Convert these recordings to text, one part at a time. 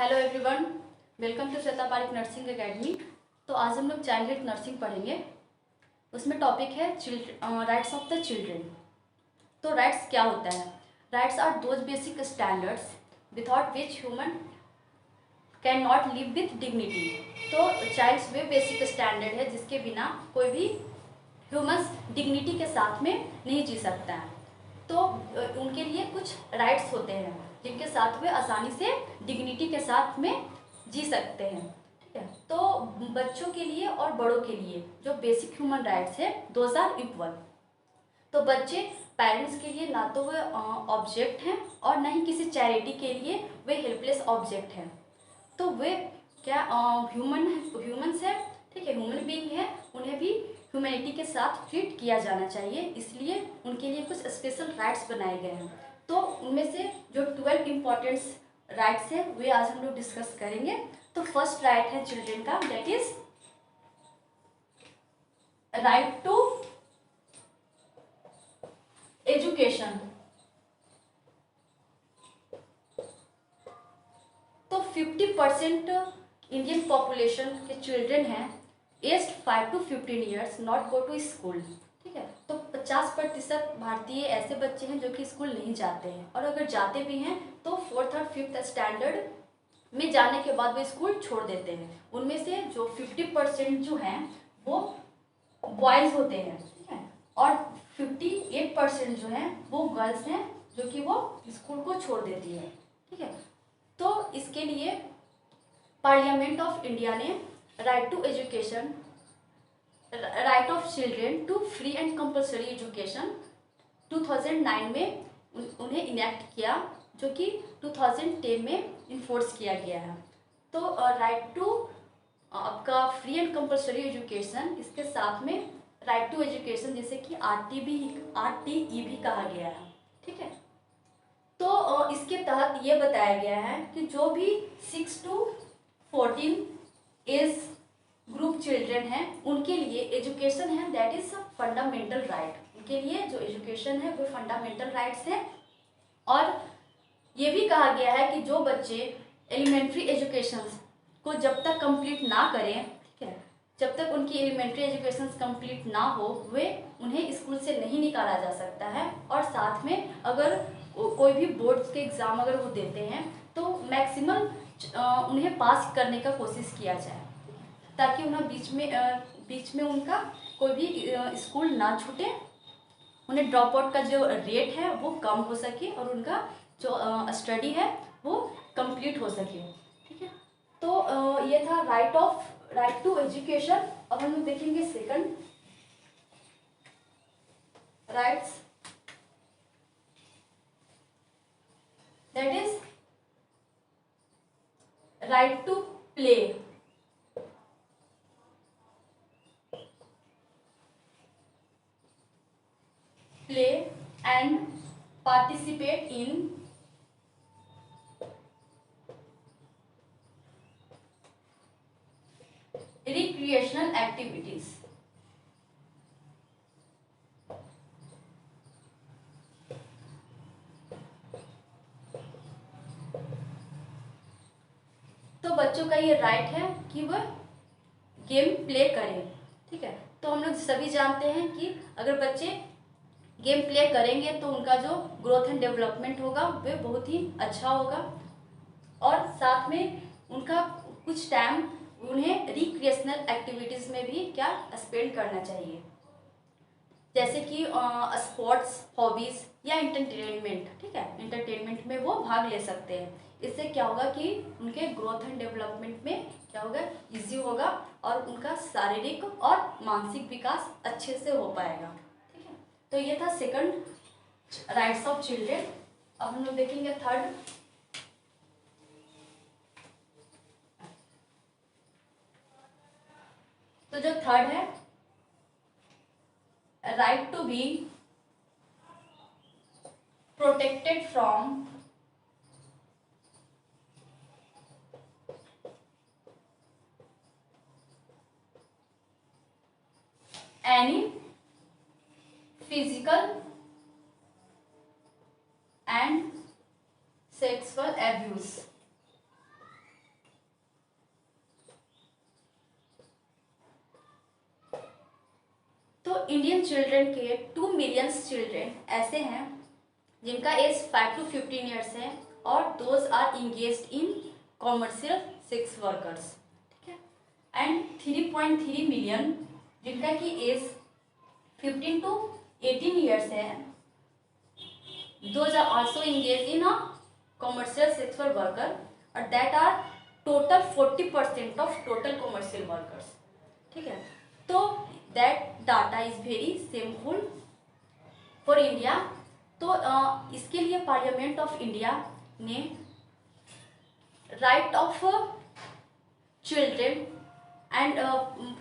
Hello everyone, welcome to Shweta Pareek nursing academy. तो आज हम लोग चाइल्डहुड नर्सिंग पढ़ेंगे। उसमें टॉपिक है राइट्स ऑफ द चिल्ड्रेन। तो राइट्स क्या होता है? Rights are those basic standards without which human can not live with dignity. तो चाइल्ड्स वे बेसिक स्टैंडर्ड है जिसके बिना कोई भी ह्यूमंस डिग्निटी के साथ में नहीं जी सकता है। तो उनके लिए कुछ राइट्स होते हैं जिनके साथ वे आसानी से डिग्निटी के साथ में जी सकते हैं। ठीक है, तो बच्चों के लिए और बड़ों के लिए जो बेसिक ह्यूमन राइट्स है दोज आर इक्वल। तो बच्चे पेरेंट्स के लिए ना तो वे ऑब्जेक्ट हैं और ना ही किसी चैरिटी के लिए वे हेल्पलेस ऑब्जेक्ट हैं। तो वे क्या ह्यूमंस है, ठीक है, ह्यूमन बीइंग है, उन्हें भी ह्यूमैनिटी के साथ ट्रीट किया जाना चाहिए। इसलिए उनके लिए कुछ स्पेशल राइट्स बनाए गए हैं। तो उनमें से जो 12 इम्पॉर्टेंट्स राइट्स है वे आज हम लोग डिस्कस करेंगे। तो फर्स्ट राइट है चिल्ड्रन का, that is right to education. तो 50% इंडियन पॉपुलेशन के चिल्ड्रन हैं aged 5 to 15 years not go to school. ठीक है, तो 50% भारतीय ऐसे बच्चे हैं जो कि स्कूल नहीं जाते हैं, और अगर जाते भी हैं तो 4th और 5th स्टैंडर्ड में जाने के बाद वो स्कूल छोड़ देते हैं। उनमें से जो 50% जो हैं वो बॉयज़ होते हैं, ठीक है, और 58% जो हैं वो गर्ल्स हैं जो कि वो स्कूल को छोड़ देती है। ठीक है, तो इसके लिए पार्लियामेंट ऑफ इंडिया ने right to education, right of children to free and compulsory education 2009 में उन्हें इनेक्ट किया, जो कि 2010 में इन्फोर्स किया गया है। तो राइट टू आपका फ्री एंड कंपल्सरी एजुकेशन, इसके साथ में राइट टू एजुकेशन जैसे कि RTE भी कहा गया है। ठीक है, तो इसके तहत ये बताया गया है कि जो भी 6 to 14 एज ग्रुप चिल्ड्रन हैं उनके लिए एजुकेशन है दैट इज फंडामेंटल राइट। उनके लिए जो एजुकेशन है वो फंडामेंटल राइट्स है। और ये भी कहा गया है कि जो बच्चे एलिमेंट्री एजुकेशन को जब तक कंप्लीट ना करें, ठीक है, जब तक उनकी एलिमेंट्री एजुकेशन कंप्लीट ना हो वे उन्हें स्कूल से नहीं निकाला जा सकता है। और साथ में अगर कोई भी बोर्ड्स के एग्ज़ाम अगर वो देते हैं तो मैक्सिमम उन्हें पास करने का कोशिश किया जाए, ताकि उन्हें बीच में उनका कोई भी स्कूल ना छूटे, उन्हें ड्रॉप आउट का जो रेट है वो कम हो सके और उनका जो स्टडी है वो कंप्लीट हो सके। ठीक है, तो ये था राइट टू एजुकेशन। अब हम लोग देखेंगे second rights, that is right to play. Play and participate in recreational activities। तो बच्चों का ये राइट है कि वह गेम प्ले करें। ठीक है, तो हम लोग सभी जानते हैं कि अगर बच्चे गेम प्ले करेंगे तो उनका जो ग्रोथ एंड डेवलपमेंट होगा वह बहुत ही अच्छा होगा। और साथ में उनका कुछ टाइम उन्हें रिक्रिएशनल एक्टिविटीज़ में भी क्या स्पेंड करना चाहिए, जैसे कि स्पोर्ट्स, हॉबीज़ या इंटरटेनमेंट। ठीक है, इंटरटेनमेंट में वो भाग ले सकते हैं। इससे क्या होगा कि उनके ग्रोथ एंड डेवलपमेंट में क्या होगा, इजी होगा और उनका शारीरिक और मानसिक विकास अच्छे से हो पाएगा। ठीक है, तो ये था सेकंड राइट्स ऑफ चिल्ड्रन। अब हम लोग देखेंगे थर्ड। तो जो थर्ड है right to be protected from any physical and sexual abuse। Indian children के 2 मिलियन चिल्ड्रन ऐसे हैं जिनका एज 5 to 15 ईयर्स है और those are engaged in commercial sex workers, ठीक है। एंड 3.3 मिलियन जिनका कि एज 15 to 18 ईयर्स है, those are also engage in a commercial sexual worker और that are total 40% of total commercial workers, ठीक है। तो that data is very shameful for India. तो इसके लिए पार्लियामेंट ऑफ इंडिया ने right of children and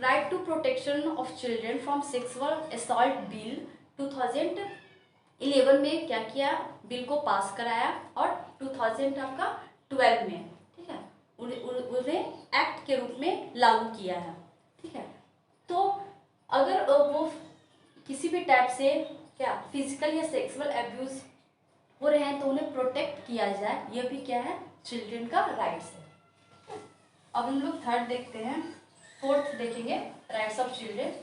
right to protection of children from sexual assault bill 2011 में क्या किया, बिल को पास कराया और 2012 में, ठीक है, उन्हें एक्ट के रूप में लागू किया है, ठीक है। तो अगर वो किसी भी टाइप से क्या फिजिकल या सेक्सुअल एब्यूज हो रहे हैं तो उन्हें प्रोटेक्ट किया जाए, यह भी क्या है चिल्ड्रन का राइट्स है। अब हम लोग थर्ड देखते हैं, फोर्थ देखेंगे rights of children.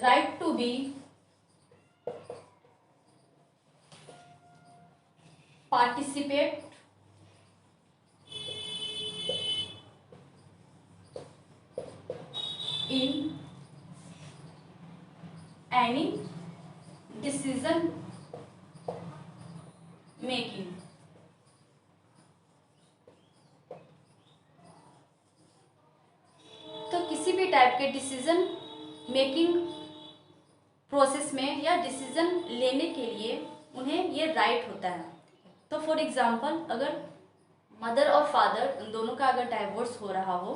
Right to be participate in any decision making। तो किसी भी टाइप के डिसीजन मेकिंग प्रोसेस में या डिसीजन लेने के लिए उन्हें ये राइट होता है। तो फॉर एग्जांपल अगर मदर और फादर उन दोनों का अगर डाइवोर्स हो रहा हो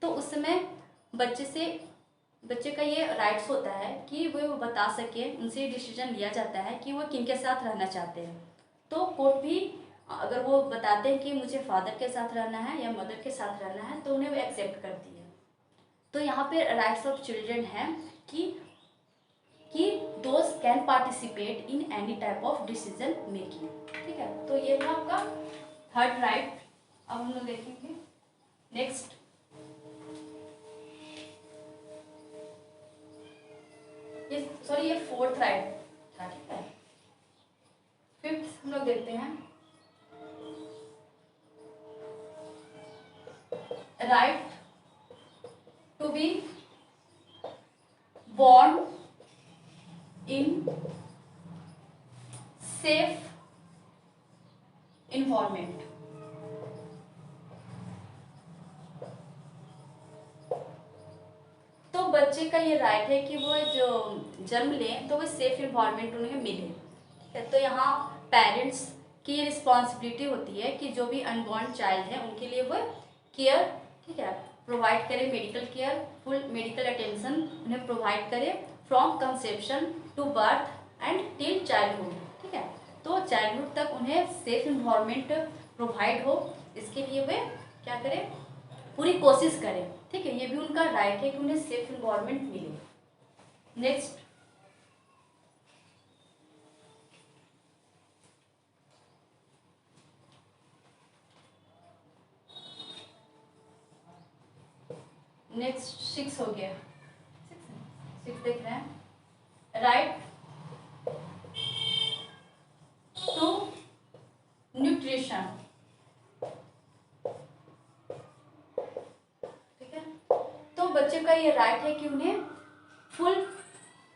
तो उस समय बच्चे का ये राइट्स होता है कि वो बता सके, उनसे डिसीजन लिया जाता है कि वो किन के साथ रहना चाहते हैं। तो कोर्ट भी अगर वो बताते हैं कि मुझे फादर के साथ रहना है या मदर के साथ रहना है तो उन्हें वो एक्सेप्ट करती है। तो यहाँ पे राइट्स ऑफ चिल्ड्रन है कि those can participate in any type of decision making, ठीक है। तो ये था आपका थर्ड राइट। अब हम लोग देखेंगे नेक्स्ट ये फोर्थ राइट था, ठीक है। फिफ्थ हम लोग देखते हैं right to be born in safe environment। तो बच्चे का ये राइट है कि वो जो जन्म लें तो वो सेफ इन्वायरमेंट उन्हें मिले, ठीक है। तो यहाँ पेरेंट्स की ये रिस्पॉन्सिबिलिटी होती है कि जो भी अनबॉर्न चाइल्ड है उनके लिए वो केयर, ठीक है, प्रोवाइड करे, medical care, full medical attention उन्हें प्रोवाइड करे from conception to birth and till childhood, ठीक है। तो चाइल्डहुड तक उन्हें सेफ इन्वायरमेंट प्रोवाइड हो, इसके लिए वे क्या करें, पूरी कोशिश करें, ठीक है। ये भी उनका राइट है कि उन्हें सेफ इन्वायरमेंट मिले। नेक्स्ट नेक्स्ट 6 हो गया, 6 देख रहे हैं राइट टू न्यूट्रिशन, ठीक है। तो बच्चे का ये राइट है कि उन्हें फुल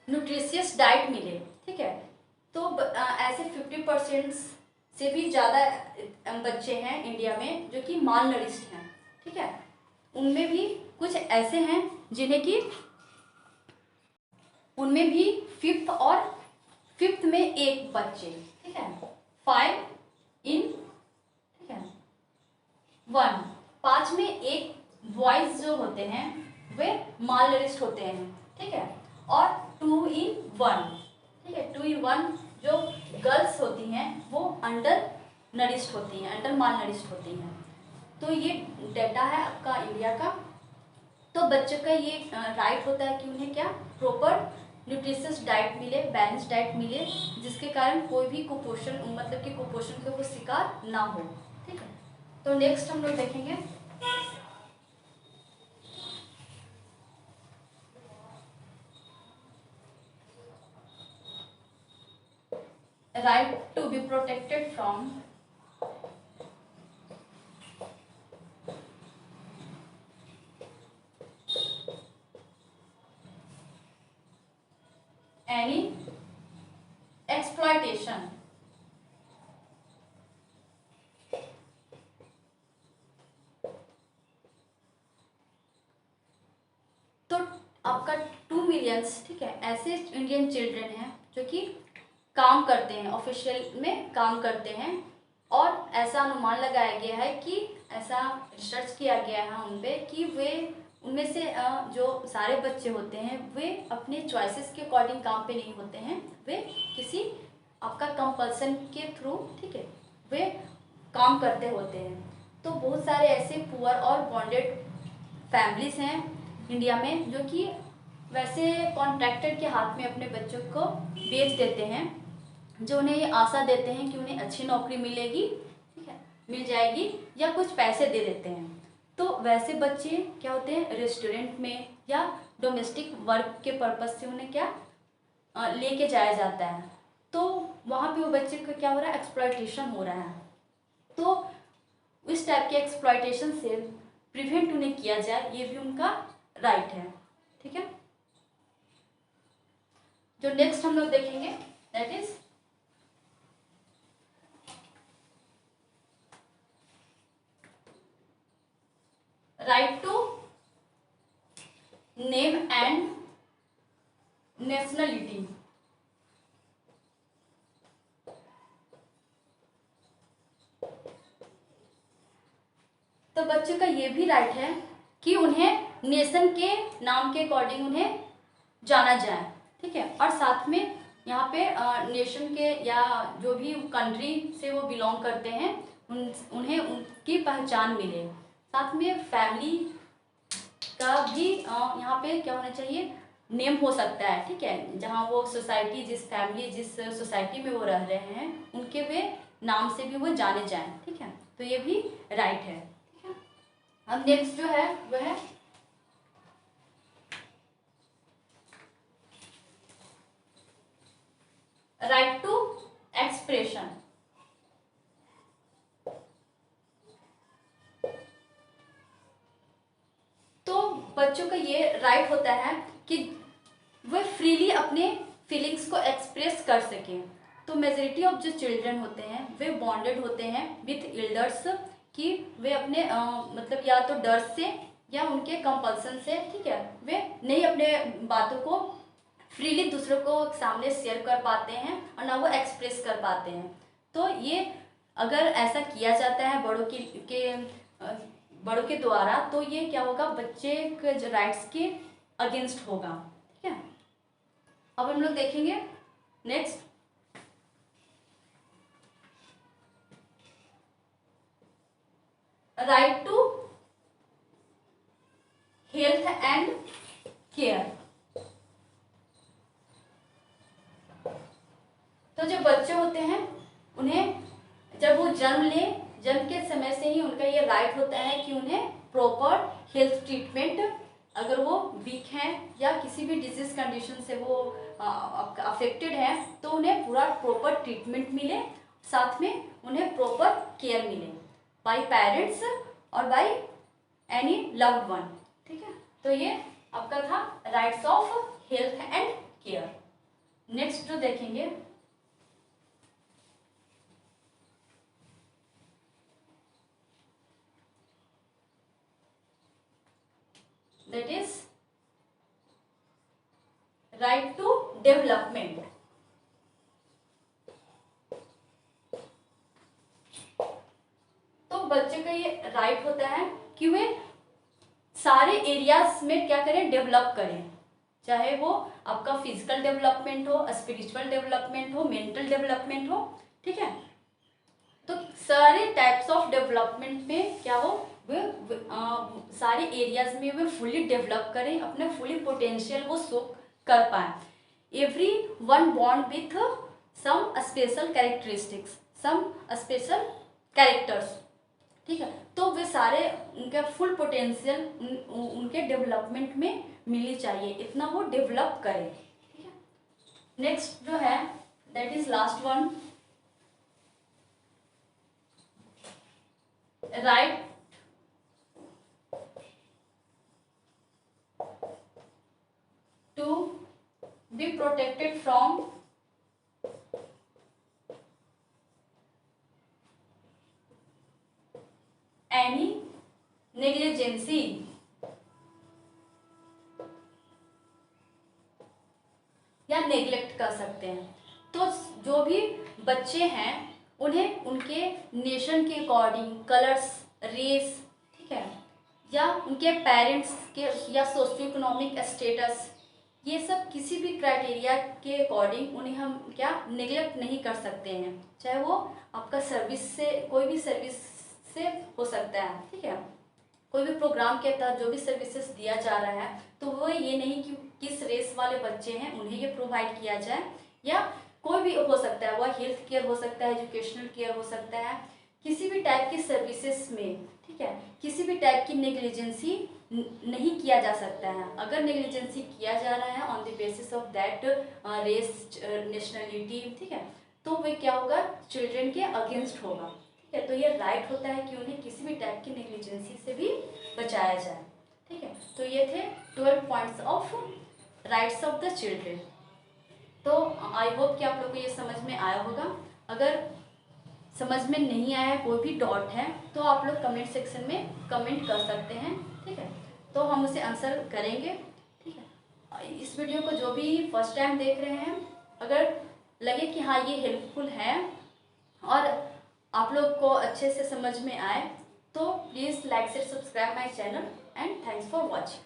न्यूट्रिशियस डाइट मिले, ठीक है। तो ऐसे 50% से भी ज़्यादा बच्चे हैं इंडिया में जो कि माल नरिश्ड हैं, ठीक है। उनमें भी कुछ ऐसे हैं जिन्हें कि उनमें भी फिफ्थ में एक बच्चे, ठीक है, 5 in, ठीक है, 1, 5 में एक बॉयज जो होते हैं वे माल नरिश्ड होते हैं, ठीक है। और 2 in 1, ठीक है, 2 in 1 जो गर्ल्स होती हैं वो अंडर नरिश्ड होती हैं, अंडर माल नरिश्ड होती हैं। तो ये डेटा है आपका इंडिया का। तो बच्चे का ये राइट होता है कि उन्हें क्या प्रॉपर न्यूट्रिशियस डाइट मिले, बैलेंस डाइट मिले, जिसके कारण कोई भी कुपोषण मतलब कि कुपोषण का वो शिकार ना हो, ठीक है। तो नेक्स्ट हम लोग देखेंगे right to be protected from any exploitation। तो आपका 2 मिलियंस, ठीक है, ऐसे इंडियन चिल्ड्रन हैं जो कि काम करते हैं, ऑफिशियल में काम करते हैं, और ऐसा अनुमान लगाया गया है कि ऐसा रिसर्च किया गया है उन पे कि वे उनमें से जो सारे बच्चे होते हैं वे अपने चॉइसेस के अकॉर्डिंग काम पे नहीं होते हैं, वे किसी आपका कंपल्सन के थ्रू, ठीक है, वे काम करते होते हैं। तो बहुत सारे ऐसे पुअर और बॉन्डेड फैमिलीज हैं इंडिया में जो कि वैसे कॉन्ट्रैक्टर के हाथ में अपने बच्चों को बेच देते हैं, जो उन्हें ये आशा देते हैं कि उन्हें अच्छी नौकरी मिलेगी, ठीक है, मिल जाएगी, या कुछ पैसे दे देते हैं। तो वैसे बच्चे क्या होते हैं, रेस्टोरेंट में या डोमेस्टिक वर्क के पर्पज से उन्हें क्या लेके जाया जाता है। तो वहाँ पे वो बच्चे का क्या हो रहा है, एक्सप्लॉयटेशन हो रहा है। तो इस टाइप के एक्सप्लॉयटेशन से प्रिवेंट उन्हें किया जाए, ये भी उनका राइट है, ठीक है। जो नेक्स्ट हम लोग देखेंगे that is right to name and nationality. तो बच्चों का ये भी राइट है कि उन्हें नेशन के नाम के अकॉर्डिंग उन्हें जाना जाए, ठीक है, और साथ में यहाँ पे नेशन के या जो भी कंट्री से वो बिलोंग करते हैं उन्हें उनकी पहचान मिले। साथ में फैमिली का भी यहाँ पे क्या होना चाहिए, नेम हो सकता है, ठीक है, जहाँ वो सोसाइटी, जिस फैमिली, जिस सोसाइटी में वो रह रहे हैं उनके वे नाम से भी वो जाने जाएं, ठीक है। तो ये भी राइट है, ठीक है। अब नेक्स्ट जो है वह है राइट टू एक्सप्रेशन। तो बच्चों का ये राइट होता है कि वे फ्रीली अपने फीलिंग्स को एक्सप्रेस कर सकें। तो मेजॉरिटी ऑफ जो चिल्ड्रन होते हैं वे बॉन्डेड होते हैं विथ एल्डर्स, कि वे अपने मतलब या तो डर से या उनके कंपल्सन से, ठीक है, वे नहीं अपने बातों को फ्रीली दूसरों को सामने शेयर कर पाते हैं और ना वो एक्सप्रेस कर पाते हैं। तो ये अगर ऐसा किया जाता है बड़ों के द्वारा, तो ये क्या होगा, बच्चे के जो राइट्स के अगेंस्ट होगा, ठीक है। अब हम लोग देखेंगे next right to health and care. तो जो बच्चे होते हैं उन्हें जब वो जन्म के समय से ही उनका ये राइट होता है कि उन्हें प्रॉपर हेल्थ ट्रीटमेंट, अगर वो वीक हैं या किसी भी डिजीज कंडीशन से वो अफेक्टेड हैं, तो उन्हें पूरा प्रॉपर ट्रीटमेंट मिले, साथ में उन्हें प्रॉपर केयर मिले बाय पेरेंट्स और बाय एनी लव्ड वन, ठीक है। तो ये आपका था rights of health and care. Next जो देखेंगे that is right to development। तो बच्चे का ये राइट होता है कि वे सारे एरियाज में क्या करें, डेवलप करें, चाहे वो आपका फिजिकल डेवलपमेंट हो, स्पिरिचुअल डेवलपमेंट हो, मेंटल डेवलपमेंट हो, ठीक है। तो सारे टाइप्स ऑफ डेवलपमेंट में क्या हो, वे सारे एरियाज में वे फुली डेवलप करें, अपने फुली पोटेंशियल वो शो कर पाए। Every one bond with some special characteristics, some special characters, ठीक है। तो वे सारे उनका फुल पोटेंशियल उनके डेवलपमेंट में मिलनी चाहिए, इतना वो डेवलप करें। ठीक है। नेक्स्ट जो है that is last one, right to be protected from any negligence या नेग्लेक्ट कर सकते हैं। तो जो भी बच्चे हैं उन्हें उनके नेशन के अकॉर्डिंग कलर्स, रेस, ठीक है, या उनके पेरेंट्स के या सोशियो इकोनॉमिक स्टेटस, ये सब किसी भी क्राइटेरिया के अकॉर्डिंग उन्हें हम क्या नेग्लेक्ट नहीं कर सकते हैं, चाहे वो आपका सर्विस से कोई भी सर्विस से हो सकता है। ठीक है। कोई भी प्रोग्राम के तहत जो भी सर्विसेज दिया जा रहा है तो वो ये नहीं कि किस रेस वाले बच्चे हैं उन्हें ये प्रोवाइड किया जाए, या कोई भी हो सकता है, वह हेल्थ केयर हो सकता है, एजुकेशनल केयर हो सकता है, किसी भी टाइप की सर्विसेज में, ठीक है, किसी भी टाइप की नेग्लिजेंसी नहीं किया जा सकता है। अगर नेग्लिजेंसी किया जा रहा है on the basis of that race, nationality, ठीक है, तो वह क्या होगा, चिल्ड्रन के अगेंस्ट होगा। ठीक है। तो ये राइट होता है कि उन्हें किसी भी टाइप की नेग्लिजेंसी से भी बचाया जाए। ठीक है। तो ये थे 12 points of rights of the children. तो आई होप कि आप लोग को ये समझ में आया होगा। अगर समझ में नहीं आया है, कोई भी डाउट है, तो आप लोग कमेंट सेक्शन में कमेंट कर सकते हैं। ठीक है। तो हम उसे आंसर करेंगे। ठीक है। इस वीडियो को जो भी फर्स्ट टाइम देख रहे हैं, अगर लगे कि हाँ ये हेल्पफुल है और आप लोग को अच्छे से समझ में आए, तो please like share subscribe my channel and thanks for watching.